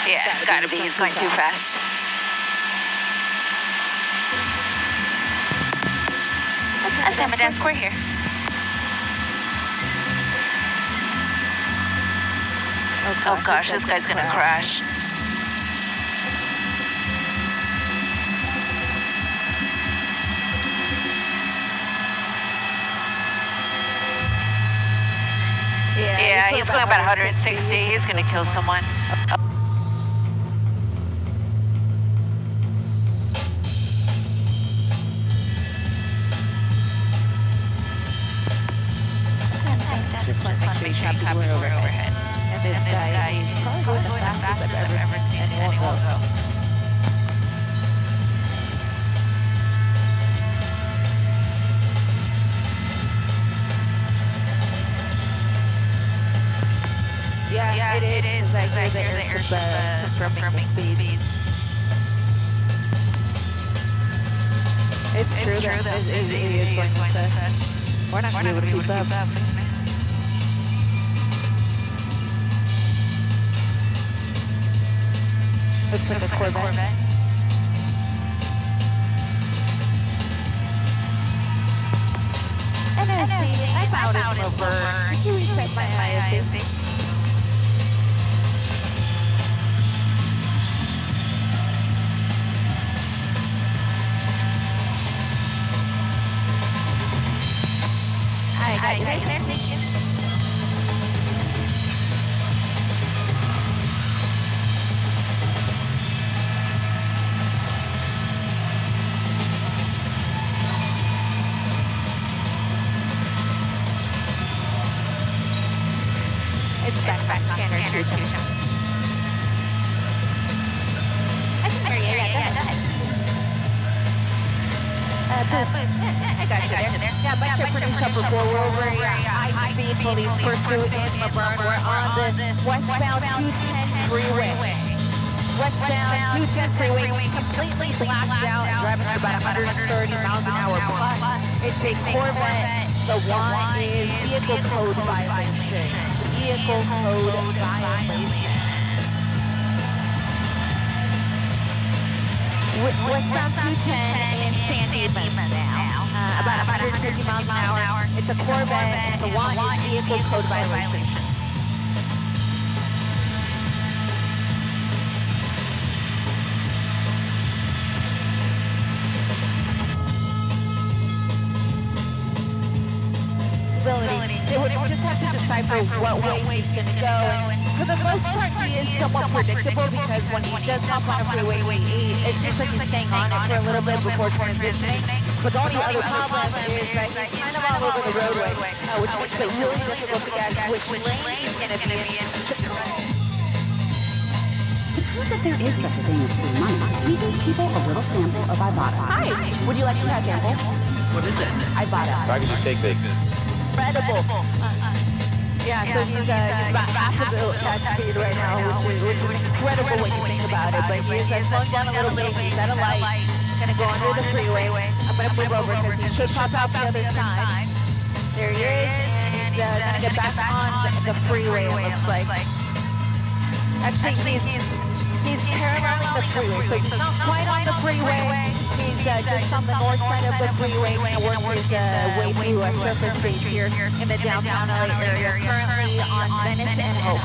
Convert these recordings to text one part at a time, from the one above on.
Yeah, it's gotta be. He's going too fast. Assignment desk, we're here. Oh gosh, this guy's gonna crash. Yeah, he's going about 160. He's gonna kill someone. Make sure you copy the word overhead. And this guy is probably going the fastest I've ever seen anyone go. Yeah, it is. I hear the airship confirming speeds. It's true that it is going to. We're not going to be able to keep up. Looks like a Corvette. NSC, I'm out in Laverne. Can you reset my IFB? Hi, you there? Thank you. It's back, scanner 2. I can hear you, yeah, go ahead. I got you there. Yeah, but you're pretty sure before we're over high-speed police pursuit in Laverne. We're on the westbound 210 freeway. Westbound 210 freeway, completely blacked out, driving at about 130 miles an hour plus. It's a Corvette. The one is vehicle code violation. Vehicle code violation. Westbound 210 in San Dimas now. About 150 miles an hour. It's a Corvette. The one is vehicle code violation. They would just have to decipher what way he's going to go. For the most part, he is somewhat predictable because when he does hop on a freeway, it seems like he's staying on it for a little bit before transitioning. But the only other problem is that he's kind of all over the roadway, which makes it really difficult to guess which lane he's going to be in. To prove that there is such a thing as free money, we gave people a little sample of Ibotta. Hi, would you like to have sample? What is this? Ibotta. If I could just take this. Incredible. Yeah, so he's about half of the speed right now, which is incredible when you think about it. But he's slowing down a little bit. He's at a light. He's going to go under the freeway. I'm going to move over because he should pop out the other side. There he is, and he's going to get back on the freeway, it looks like. Actually, he's paralleling the freeway, so he's not quite on the freeway. He's just on the north side of the freeway and working his way through a surface street here in the downtown LA area, currently on Venice and Hope.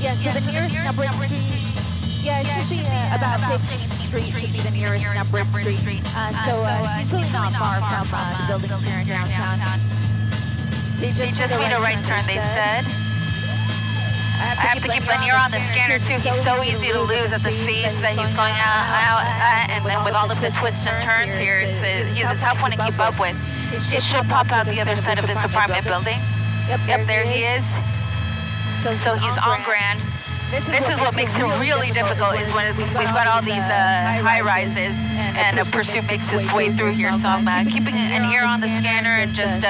Yeah, so the nearest number street, yeah, it should be about 15th Street should be the nearest number street. So he's really not far from the buildings here in downtown. They just made a right turn, they said. I have to keep an ear on the scanner too. He's so easy to lose at the speeds that he's going out and then with all of the twists and turns here, he's a tough one to keep up with. It should pop out the other side of this apartment building. Yep, there he is. So he's on Grand. This is what makes it really difficult is when we've got all these high rises and a pursuit makes its way through here. So I'm keeping an ear on the scanner and just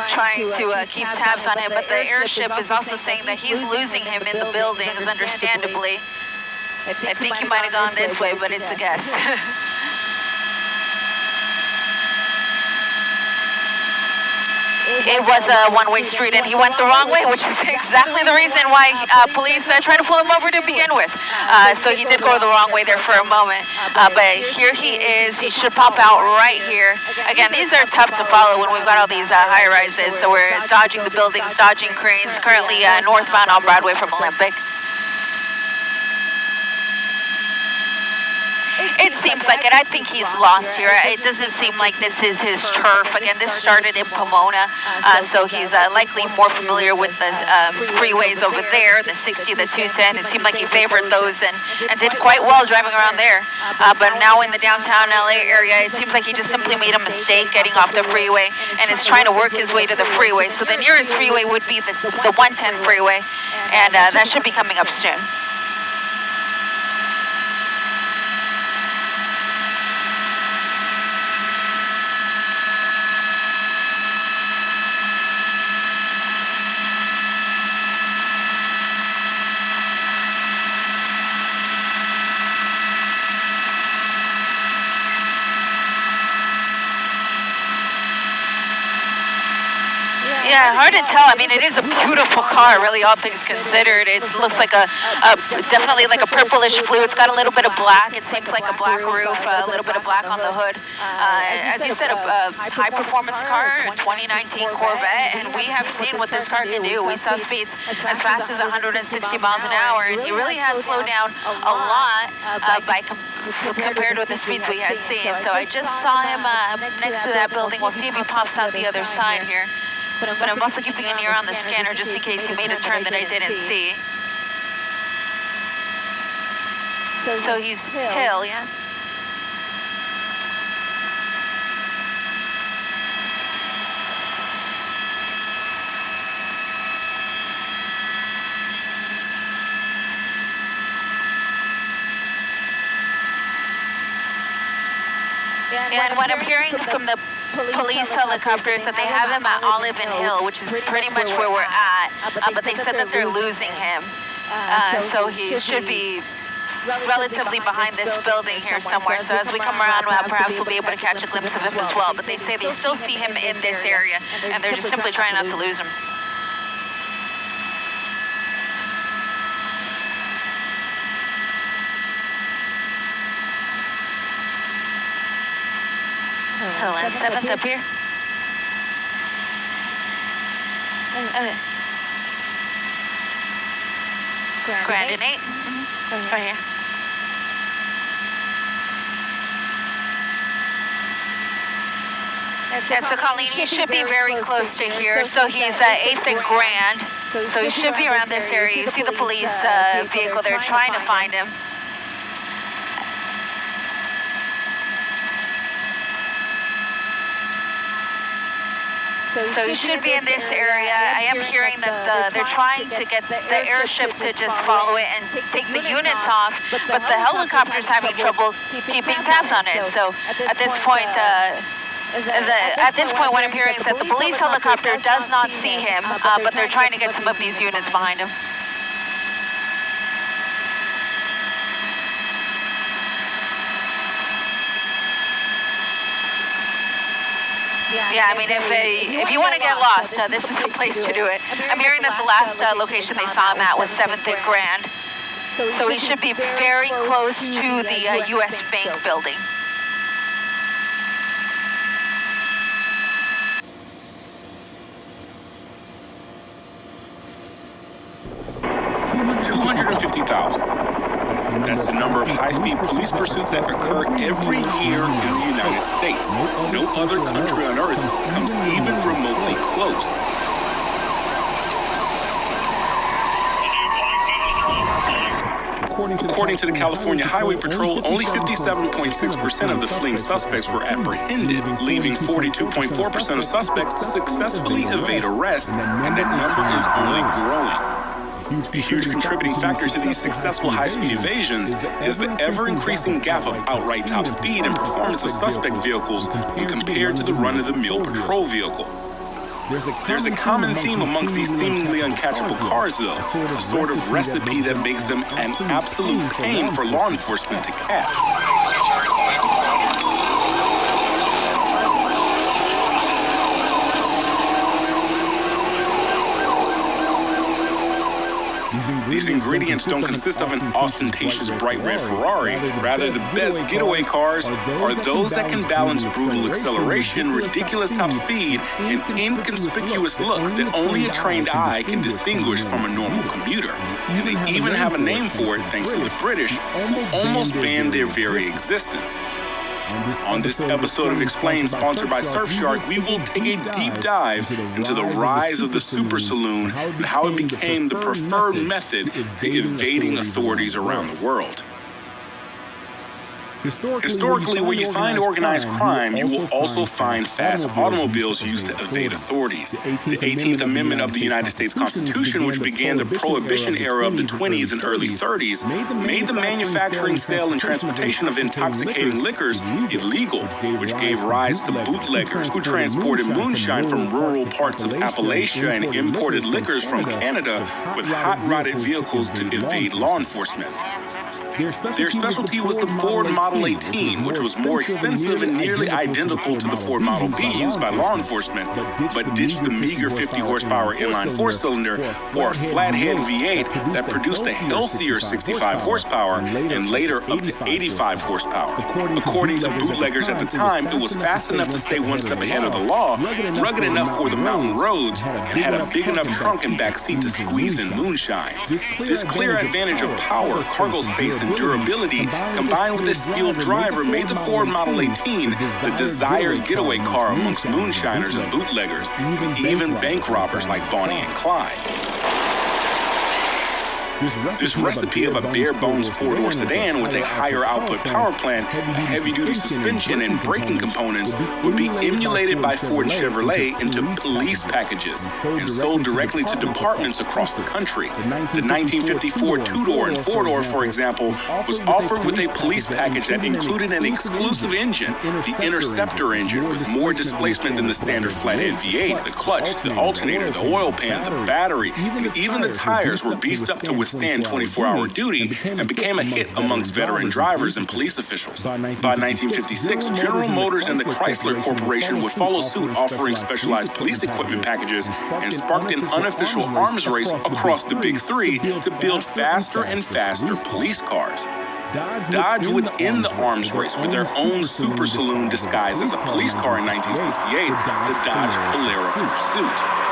trying to keep tabs on him. But the airship is also saying that he's losing him in the buildings, understandably. I think he might have gone this way, but it's a guess. it was a one-way street and he went the wrong way, which is exactly the reason why police tried to pull him over to begin with. So he did go the wrong way there for a moment. But here he is. He should pop out right here. Again, these are tough to follow when we've got all these high-rises. So we're dodging the buildings, dodging cranes. Currently northbound on Broadway from Olympic. It seems like it. I think he's lost here. It doesn't seem like this is his turf. Again, this started in Pomona, so he's likely more familiar with the freeways over there, the 60, the 210. It seemed like he favored those and did quite well driving around there. But now in the downtown LA area, it seems like he just simply made a mistake getting off the freeway and is trying to work his way to the freeway. So the nearest freeway would be the 110 freeway, and that should be coming up soon. Yeah, hard to tell. I mean, it is a beautiful car, really, all things considered. It looks like definitely like a purplish blue. It's got a little bit of black. It seems like a black roof, a little bit of black on the hood. As you said, a high-performance car, a 2019 Corvette, and we have seen what this car can do. We saw speeds as fast as 160 miles an hour, and he really has slowed down a lot compared with the speeds we had seen. So I just saw him next to that building. We'll see if he pops out the other side here. But I'm also keeping an ear on the scanner just in case he made a turn that I didn't see. So he's Hill, yeah? And what I'm hearing from the police helicopters that they have him at Olive and Hill, which is pretty much where we're at, but they said that they're losing him. So he should be relatively behind this building here somewhere. So as we come around, perhaps we'll be able to catch a glimpse of him as well. But they say they still see him in this area, and they're just simply trying not to lose him. Hill and 7th up here. Okay. Grand and 8. Right here. Yeah, so Colleen, he should be very close to here. So he's 8th and Grand. So he should be around this area. You see the police vehicle there trying to find him. So he should be in this area. I am hearing that they're trying to get the airship to just follow it and take the units off, but the helicopter's having trouble keeping tabs on it. So at this point, what I'm hearing is that the police helicopter does not see him, but they're trying to get some of these units behind him. Yeah, I mean, if you want to get lost, this is the place to do it. I'm hearing that the last location they saw him at was 7th and Grand. So he should be very close to the U.S. Bank building. That's the number of high-speed police pursuits that occur every year in the United States. No other country on Earth comes even remotely close. According to the California Highway Patrol, only 57.6% of the fleeing suspects were apprehended, leaving 42.4% of suspects to successfully evade arrest, and that number is only growing. A huge contributing factor to these successful high-speed evasions is the ever-increasing gap of outright top speed and performance of suspect vehicles when compared to the run-of-the-mill patrol vehicle. There's a common theme amongst these seemingly uncatchable cars, though, a sort of recipe that makes them an absolute pain for law enforcement to catch. These ingredients don't consist of an ostentatious bright red Ferrari. Rather, the best getaway cars are those that can balance brutal acceleration, ridiculous top speed, and inconspicuous looks that only a trained eye can distinguish from a normal commuter. And they even have a name for it thanks to the British, who almost banned their very existence. On this episode of Explained, sponsored by Surfshark, we will take a deep dive into the rise of the super saloon and how it became the preferred method to evading authorities around the world. Historically, where you find organized crime, you will also find fast automobiles used to evade authorities. The 18th Amendment of the United States Constitution, which began the Prohibition era of the 20s and early 30s, made the manufacturing, sale, and transportation of intoxicating liquors illegal, which gave rise to bootleggers who transported moonshine from rural parts of Appalachia and imported liquors from Canada with hot-rodded vehicles to evade law enforcement. Their specialty was the Ford Model 18, which was more expensive and nearly identical to the Ford Model B used by law enforcement, but ditched the meager 50-horsepower inline four-cylinder for a flathead V8 that produced a healthier 65 horsepower and later up to 85 horsepower. According to bootleggers at the time, it was fast enough to stay one step ahead of the law, rugged enough for the mountain roads, and had a big enough trunk and back seat to squeeze in moonshine. This clear advantage of power, cargo space, and durability, combined with a skilled driver, made the Ford Model 18 the desired getaway car amongst moonshiners and bootleggers, even bank robbers like Bonnie and Clyde. This recipe of a bare-bones four-door sedan with a higher output power plant, a heavy-duty suspension, and braking components would be emulated by Ford and Chevrolet into police packages and sold directly to departments across the country. The 1954 two-door and four-door, for example, was offered with a police package that included an exclusive engine, the Interceptor engine, with more displacement than the standard flathead V8. The clutch, the alternator, the oil pan, the battery, and even the tires were beefed up to withstand 24-hour duty and became a hit amongst veteran drivers and police officials. By 1956, General Motors and the Chrysler Corporation would follow suit, offering specialized police equipment packages, and sparked an unofficial arms race across the Big Three to build faster and faster police cars. Dodge would end the arms race with their own super saloon disguised as a police car in 1968, the Dodge Polara Pursuit.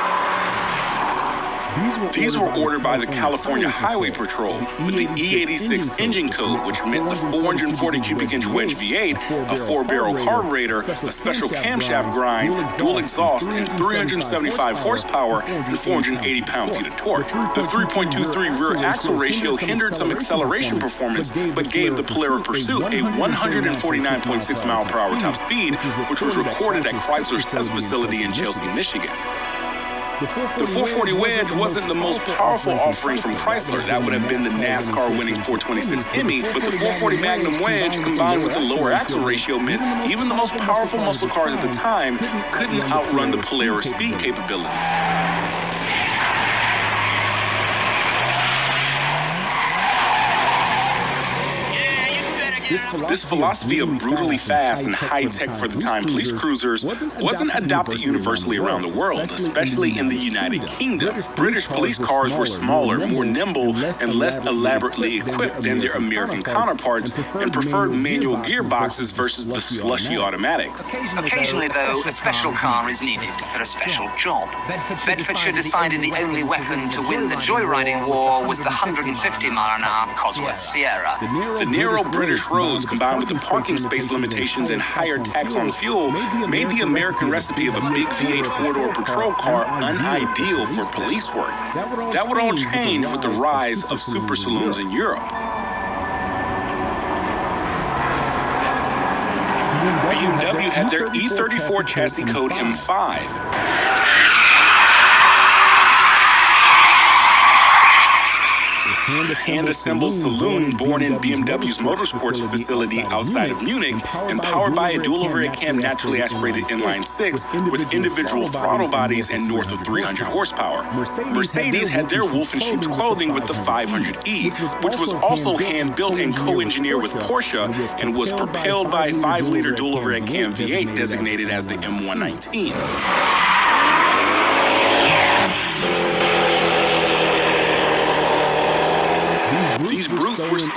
These were ordered by the California Highway Patrol with the E86 engine code, which meant the 440 cubic inch wedge V8, a 4-barrel carburetor, a special camshaft grind, dual exhaust, and 375 horsepower and 480 pound-feet of torque. The 3.23 rear axle ratio hindered some acceleration performance, but gave the Polara Pursuit a 149.6 mile-per-hour top speed, which was recorded at Chrysler's test facility in Chelsea, Michigan. The 440 wedge wasn't the most powerful offering from Chrysler. That would have been the NASCAR-winning 426 Hemi, but the 440 Magnum wedge, combined with the lower axle ratio, meant even the most powerful muscle cars at the time couldn't outrun the Polara speed capabilities. This philosophy of brutally fast and high-tech for the time police cruisers wasn't adopted universally around the world, especially in the United Kingdom. British police cars were smaller, more nimble, and less elaborately equipped than their American counterparts, and preferred manual gearboxes versus the slushy automatics. Occasionally, though, a special car is needed for a special job. Bedfordshire decided the only weapon to win the joyriding war was the 150-mile-an-hour Cosworth Sierra. The narrow British roads, combined with the parking space limitations and higher tax on fuel, made the American recipe of a big V8 four-door patrol car unideal for police work. That would all change with the rise of super saloons in Europe. BMW had their E34 chassis code M5. The hand-assembled saloon born in BMW's motorsports facility outside of Munich and powered by a dual-overhead cam naturally aspirated inline-6 with individual throttle bodies and north of 300 horsepower. Mercedes had their wolf in sheep's clothing with the 500E, which was also hand-built and co-engineered with Porsche and was propelled by a 5-liter dual-overhead cam V8 designated as the M119.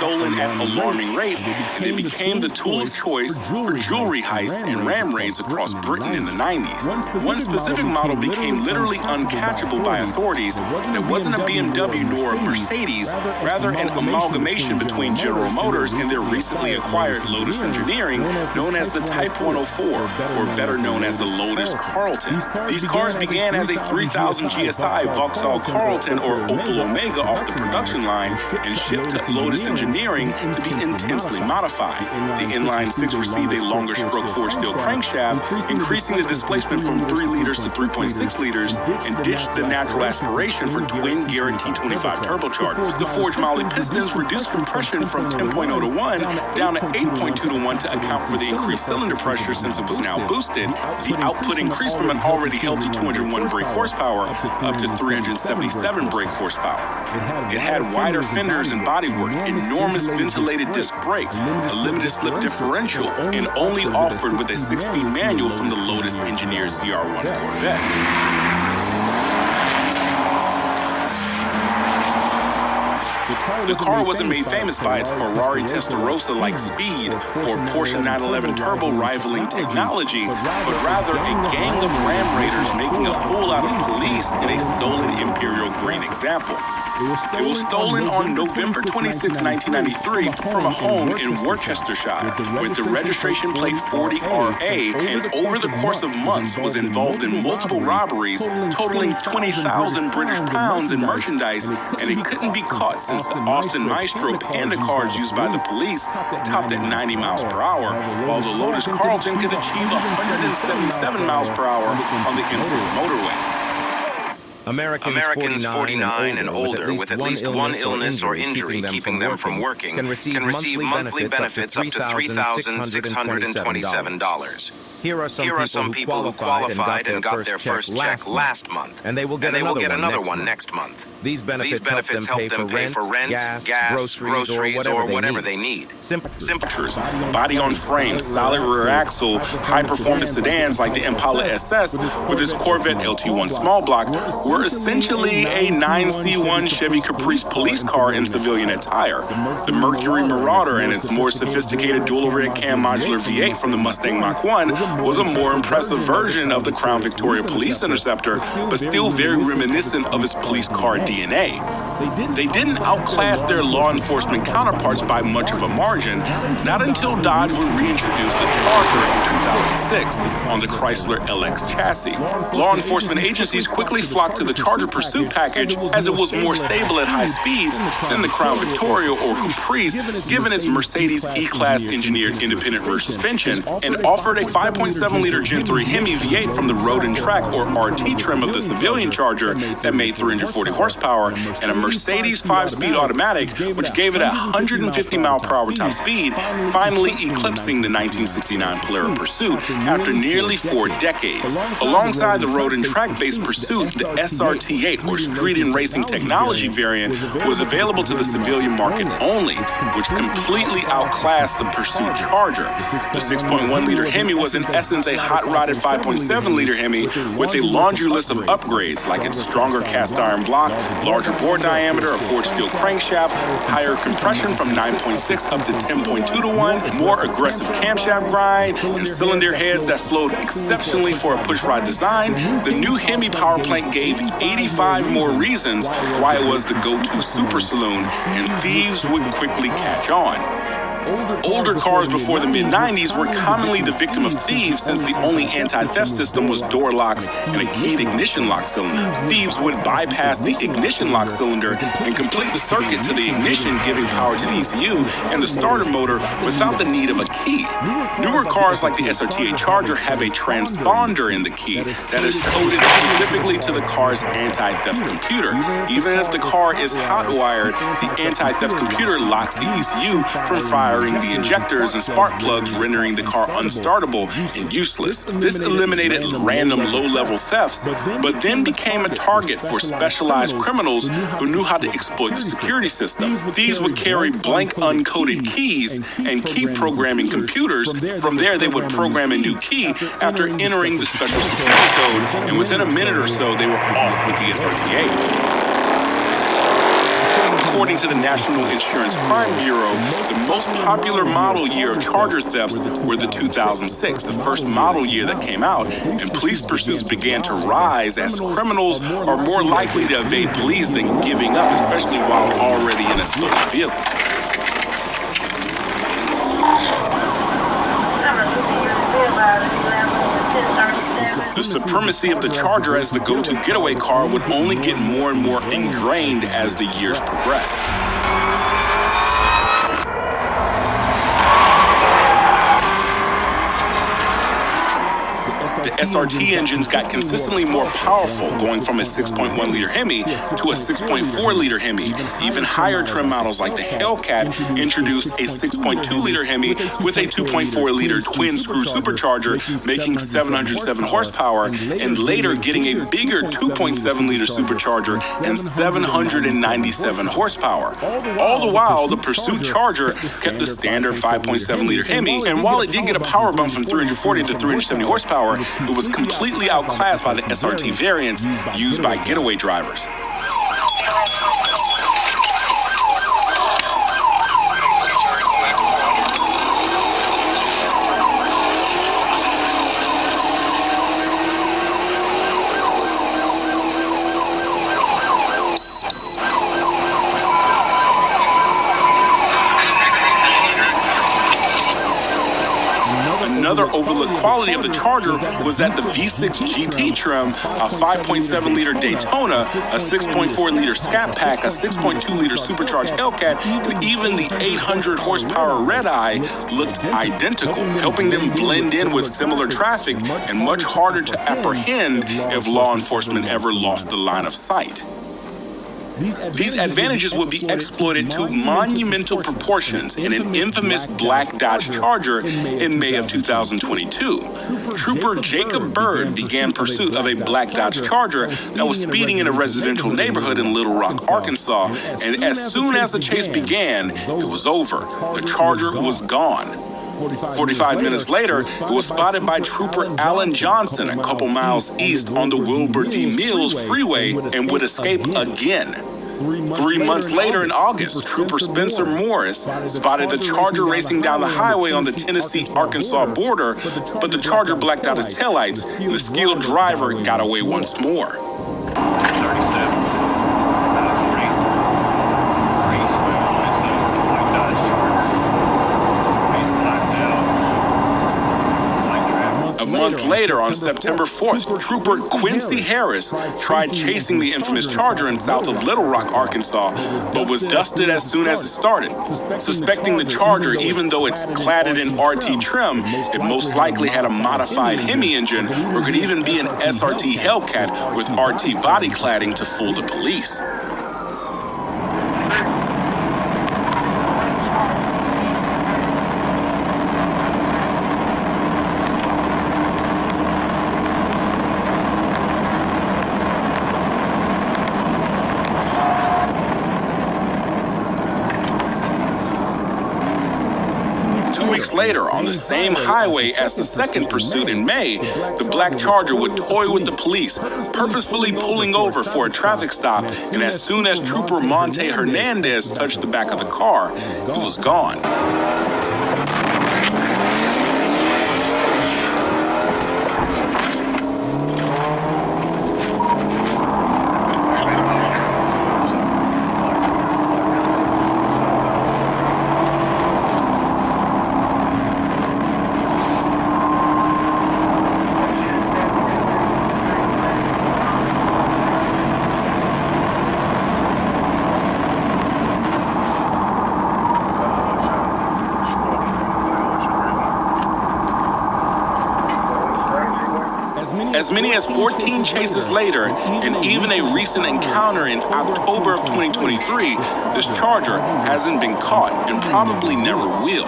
stolen at alarming rates, and they became the tool of choice for jewelry heists and ram raids across Britain in the 90s. One specific model became literally uncatchable by authorities, and it wasn't a BMW nor a Mercedes, rather an amalgamation between General Motors and their recently acquired Lotus Engineering, known as the Type 104, or better known as the Lotus Carlton. These cars began as a 3000 GSI Vauxhall Carlton or Opel Omega off the production line and shipped to Lotus Engineering to be intensely modified. The inline six received a longer stroke forged steel crankshaft, increasing the displacement from 3 liters to 3.6 liters, and ditched the natural aspiration for twin Garrett T25 turbochargers. The forged moly pistons reduced compression from 10.0 to 1 down to 8.2 to 1 to account for the increased cylinder pressure since it was now boosted. The output increased from an already healthy 201 brake horsepower up to 377 brake horsepower. It had wider fenders and bodywork, enormous ventilated disc brakes, a limited slip differential, and only offered with a 6-speed manual from the Lotus engineered ZR1 Corvette. The car wasn't made famous by its Ferrari Testarossa-like speed or Porsche 911 turbo rivaling technology, but rather a gang of ram raiders making a fool out of police in a stolen Imperial Green example. It was stolen on November 26, 1993 from a home in Worcestershire with the registration plate 40RA, and over the course of months was involved in multiple robberies totaling 20,000 British pounds in merchandise, and it couldn't be caught since the Austin Maestro Panda cars used by the police topped at 90 miles per hour, while the Lotus Carlton could achieve 177 miles per hour on the M6 motorway. Americans 49 and older with at least one illness or injury keeping them from working can receive monthly benefits up to $3,627. Here are some people who qualified and got their first check last month, and they will get another one next month. These benefits help them pay for rent, gas, groceries, or whatever they need. Simple. Body-on-frame, solid rear axle, high-performance sedans like the Impala SS with its Corvette LT1 small block were essentially a 9C1 Chevy Caprice police car in civilian attire. The Mercury Marauder and its more sophisticated dual-overhead cam modular V8 from the Mustang Mach-1 was a more impressive version of the Crown Victoria Police Interceptor, but still very reminiscent of its police car DNA. They didn't outclass their law enforcement counterparts by much of a margin, not until Dodge would reintroduce the Charger in 2006 on the Chrysler LX chassis. Law enforcement agencies quickly flocked to the Charger Pursuit package as it was more stable at high speeds than the Crown Victoria or Caprice, given its Mercedes E-Class engineered independent rear suspension, and offered a 5.7-liter Gen 3 Hemi V8 from the Road and Track or RT trim of the civilian Charger that made 340 horsepower, and a Mercedes 5-speed automatic, which gave it a 150 mile per hour top speed, finally eclipsing the 1969 Polara Pursuit after nearly 4 decades. Alongside the Road and Track-based Pursuit, the SRT8 or Street and Racing Technology variant was available to the civilian market only, which completely outclassed the Pursuit Charger. The 6.1-liter Hemi was in essence a hot-rodded 5.7-liter Hemi with a laundry list of upgrades like its stronger cast iron block, larger bore diameter, a forged steel crankshaft, higher compression from 9.6 up to 10.2 to 1, more aggressive camshaft grind, and cylinder heads that flowed exceptionally for a pushrod design. The new Hemi power plant gave 85 more reasons why it was the go-to super saloon, and thieves would quickly catch on. Older cars before the mid-90s were commonly the victim of thieves since the only anti-theft system was door locks and a keyed ignition lock cylinder. Thieves would bypass the ignition lock cylinder and complete the circuit to the ignition, giving power to the ECU and the starter motor without the need of a key. Newer cars like the SRT8 Charger have a transponder in the key that is coded specifically to the car's anti-theft computer. Even if the car is hot-wired, the anti-theft computer locks the ECU from firing the injectors and spark plugs, rendering the car unstartable and useless. This eliminated random low-level thefts, but then became a target for specialized criminals who knew how to exploit the security system. Thieves would carry blank uncoded keys and key programming computers. From there, they would program a new key after entering the special security code, and within a minute or so, they were off with the SRT8. According to the National Insurance Crime Bureau, the most popular model year of Charger thefts were the 2006, the first model year that came out, and police pursuits began to rise as criminals are more likely to evade police than giving up, especially while already in a stolen vehicle. The supremacy of the Charger as the go-to getaway car would only get more and more ingrained as the years progressed. The SRT engines got consistently more powerful, going from a 6.1-liter Hemi to a 6.4-liter Hemi. Even higher trim models like the Hellcat introduced a 6.2-liter Hemi with a 2.4-liter twin-screw supercharger, making 707 horsepower, and later getting a bigger 2.7-liter supercharger and 797 horsepower. All the while, the Pursuit Charger kept the standard 5.7-liter Hemi, and while it did get a power bump from 340 to 370 horsepower, it was completely outclassed by the SRT variants used by getaway drivers. Another overlooked quality of the Charger was that the V6 GT trim, a 5.7-liter Daytona, a 6.4-liter Scat Pack, a 6.2-liter supercharged Hellcat, and even the 800 horsepower Red Eye looked identical, helping them blend in with similar traffic and much harder to apprehend if law enforcement ever lost the line of sight. These advantages would be exploited to monumental proportions in an infamous black Dodge Charger in May of 2022. Trooper Jacob Bird began pursuit of a black Dodge Charger that was speeding in a residential neighborhood in Little Rock, Arkansas, and as soon as the chase began, it was over. The Charger was gone. 45 minutes later, it was spotted by Trooper Alan Johnson a couple miles east on the Wilbur D. Mills Freeway and would escape again. 3 months later in August, Trooper Spencer Morris spotted the Charger racing down the highway on the Tennessee-Arkansas border, but the Charger blacked out its taillights, and the skilled driver got away once more. A month later, on September 4th, Trooper Quincy Harris tried chasing the infamous Charger in south of Little Rock, Arkansas, but was dusted as soon as it started. Suspecting the Charger, even though it's cladded in RT trim, it most likely had a modified Hemi engine or could even be an SRT Hellcat with RT body cladding to fool the police. 2 weeks later, on the same highway as the second pursuit in May, the black Charger would toy with the police, purposefully pulling over for a traffic stop, and as soon as Trooper Monte Hernandez touched the back of the car, it was gone. As many as 14 chases later, and even a recent encounter in October of 2023, this Charger hasn't been caught and probably never will.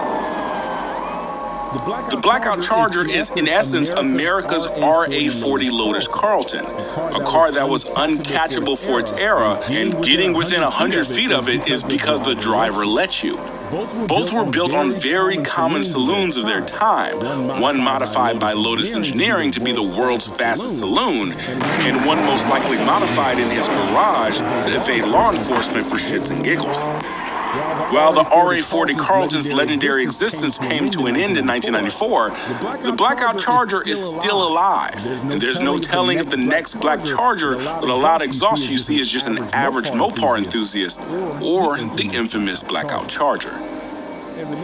The Blackout Charger is, in essence, America's RA40 Lotus Carlton, a car that was uncatchable for its era, and getting within 100 feet of it is because the driver let you. Both were built on very common saloons of their time, one modified by Lotus Engineering to be the world's fastest saloon, and one most likely modified in his garage to evade law enforcement for shits and giggles. While the RA-40 Carlton's legendary existence came to an end in 1994, the Blackout Charger is still alive, and there's no telling if the next Black Charger with a loud exhaust you see is just an average Mopar enthusiast or the infamous Blackout Charger.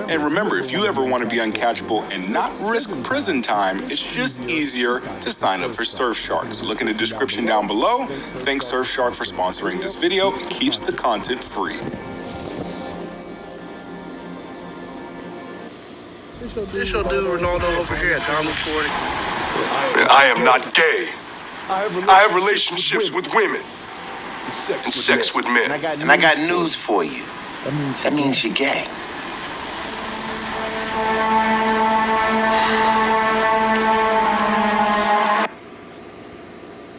And remember, if you ever want to be uncatchable and not risk prison time, it's just easier to sign up for Surfshark. So look in the description down below. Thanks Surfshark for sponsoring this video. It keeps the content free. This your dude Ronaldo over here at Diamond 40. I am not gay. I have relationships with women and sex with men. And I got news for you. That means you're gay.